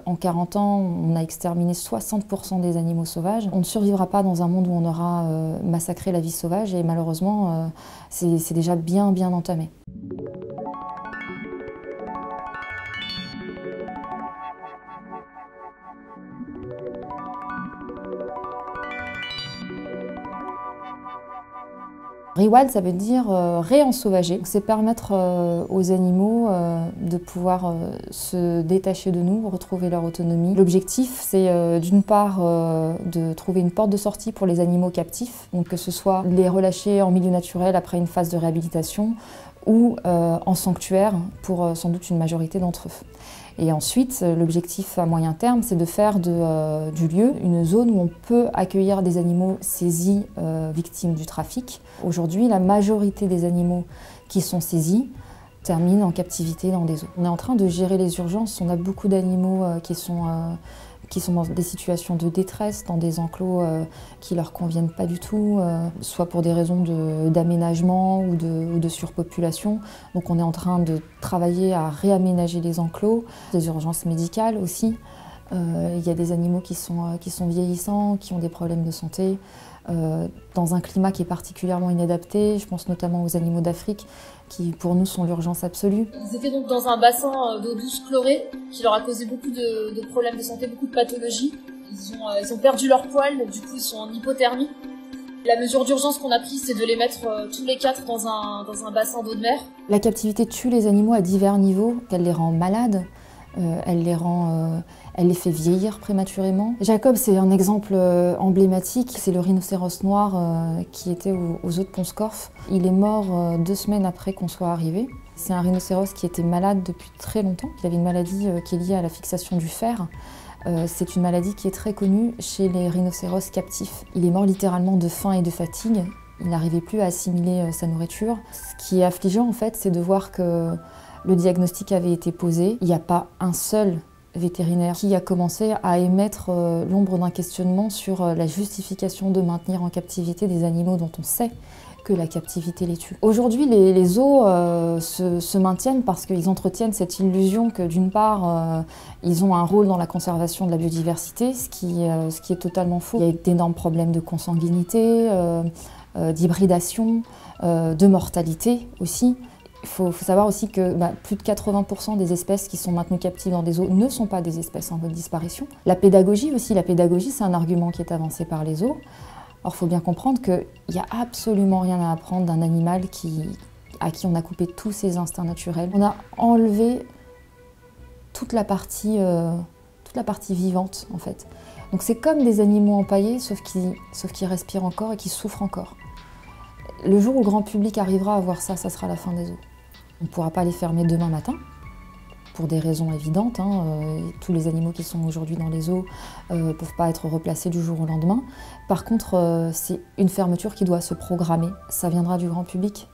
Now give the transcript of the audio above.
En 40 ans, on a exterminé 60% des animaux sauvages. On ne survivra pas dans un monde où on aura massacré la vie sauvage et malheureusement, c'est déjà bien entamé. Rewild, ça veut dire réensauvager. C'est permettre aux animaux de pouvoir se détacher de nous, retrouver leur autonomie. L'objectif, c'est d'une part de trouver une porte de sortie pour les animaux captifs, donc que ce soit les relâcher en milieu naturel après une phase de réhabilitation ou en sanctuaire pour sans doute une majorité d'entre eux. Et ensuite, l'objectif à moyen terme, c'est de faire du lieu une zone où on peut accueillir des animaux saisis victimes du trafic. Aujourd'hui, la majorité des animaux qui sont saisis terminent en captivité dans des zoos. On est en train de gérer les urgences. On a beaucoup d'animaux qui sont dans des situations de détresse, dans des enclos qui ne leur conviennent pas du tout, soit pour des raisons d'aménagement ou de surpopulation. Donc on est en train de travailler à réaménager les enclos, des urgences médicales aussi. Il y a des animaux qui sont vieillissants, qui ont des problèmes de santé, dans un climat qui est particulièrement inadapté. Je pense notamment aux animaux d'Afrique, qui pour nous sont l'urgence absolue. Ils étaient donc dans un bassin d'eau douce chlorée qui leur a causé beaucoup de problèmes de santé, beaucoup de pathologies. Ils ont perdu leur poil, du coup ils sont en hypothermie. La mesure d'urgence qu'on a prise, c'est de les mettre tous les 4 dans un bassin d'eau de mer. La captivité tue les animaux à divers niveaux, qu'elle les rend malades, elle les fait vieillir prématurément. Jacob, c'est un exemple emblématique, c'est le rhinocéros noir qui était aux eaux de Pont-Scorff. Il est mort 2 semaines après qu'on soit arrivé. C'est un rhinocéros qui était malade depuis très longtemps. Il avait une maladie qui est liée à la fixation du fer. C'est une maladie qui est très connue chez les rhinocéros captifs. Il est mort littéralement de faim et de fatigue. Il n'arrivait plus à assimiler sa nourriture. Ce qui est affligeant en fait, c'est de voir que le diagnostic avait été posé. Il n'y a pas un seul vétérinaire qui a commencé à émettre l'ombre d'un questionnement sur la justification de maintenir en captivité des animaux dont on sait que la captivité les tue. Aujourd'hui, les zoos se maintiennent parce qu'ils entretiennent cette illusion que d'une part, ils ont un rôle dans la conservation de la biodiversité, ce qui est totalement faux. Il y a d'énormes problèmes de consanguinité, d'hybridation, de mortalité aussi. Il faut savoir aussi que plus de 80% des espèces qui sont maintenues captives dans des zoos ne sont pas des espèces en voie de disparition. La pédagogie aussi, c'est un argument qui est avancé par les zoos. Or, il faut bien comprendre qu'il n'y a absolument rien à apprendre d'un animal à qui on a coupé tous ses instincts naturels. On a enlevé toute la partie vivante, en fait. Donc c'est comme des animaux empaillés, sauf qu'ils respirent encore et qu'ils souffrent encore. Le jour où le grand public arrivera à voir ça, ça sera la fin des zoos. On ne pourra pas les fermer demain matin, pour des raisons évidentes. Tous les animaux qui sont aujourd'hui dans les zoos ne peuvent pas être replacés du jour au lendemain. Par contre, c'est une fermeture qui doit se programmer. Ça viendra du grand public.